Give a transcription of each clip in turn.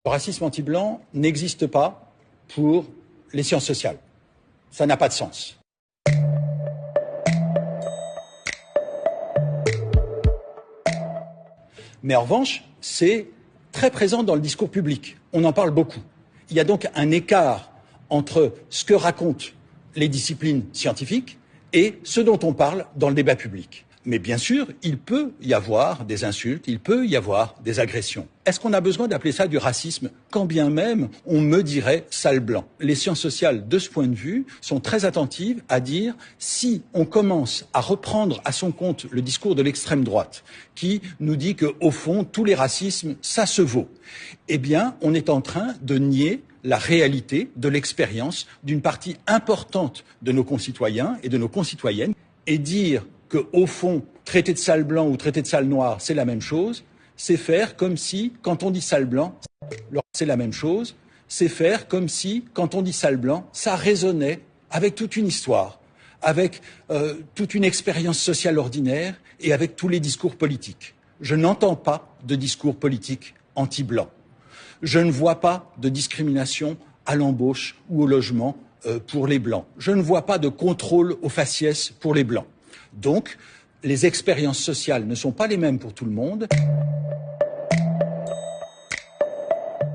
Le racisme anti-blanc n'existe pas pour les sciences sociales. Ça n'a pas de sens. Mais en revanche, c'est très présent dans le discours public. On en parle beaucoup. Il y a donc un écart entre ce que racontent les disciplines scientifiques et ce dont on parle dans le débat public. Mais bien sûr, il peut y avoir des insultes, il peut y avoir des agressions. Est-ce qu'on a besoin d'appeler ça du racisme, quand bien même on me dirait sale blanc? Les sciences sociales, de ce point de vue, sont très attentives à dire si on commence à reprendre à son compte le discours de l'extrême droite, qui nous dit qu'au fond, tous les racismes, ça se vaut, eh bien, on est en train de nier la réalité de l'expérience d'une partie importante de nos concitoyens et de nos concitoyennes, et dire qu'au fond, traiter de sale blanc ou traiter de sale noir, c'est la même chose, c'est faire comme si, quand on dit sale blanc, c'est la même chose, c'est faire comme si, quand on dit sale blanc, ça résonnait avec toute une histoire, avec toute une expérience sociale ordinaire et avec tous les discours politiques. Je n'entends pas de discours politique anti-blanc. Je ne vois pas de discrimination à l'embauche ou au logement pour les blancs. Je ne vois pas de contrôle aux faciès pour les blancs. Donc, les expériences sociales ne sont pas les mêmes pour tout le monde.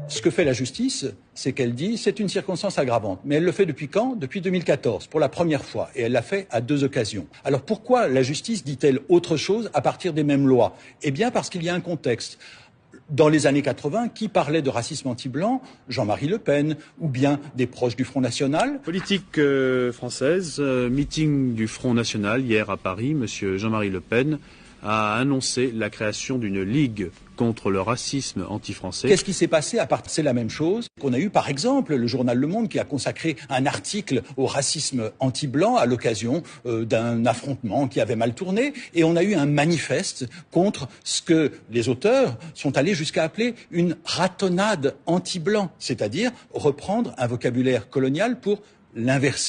Ce que fait la justice, c'est qu'elle dit c'est une circonstance aggravante. Mais elle le fait depuis quand? Depuis 2014, pour la première fois. Et elle l'a fait à 2 occasions. Alors pourquoi la justice dit-elle autre chose à partir des mêmes lois? Eh bien parce qu'il y a un contexte. Dans les années 80, qui parlait de racisme anti-blanc? Jean-Marie Le Pen, ou bien des proches du Front National. Politique française, meeting du Front National hier à Paris. Monsieur Jean-Marie Le Pen a annoncé la création d'une ligue contre le racisme anti-français. Qu'est-ce qui s'est passé à part? C'est la même chose qu'on a eu, par exemple, le journal Le Monde qui a consacré un article au racisme anti-blanc à l'occasion d'un affrontement qui avait mal tourné. Et on a eu un manifeste contre ce que les auteurs sont allés jusqu'à appeler une ratonnade anti-blanc, c'est-à-dire reprendre un vocabulaire colonial pour l'inverser.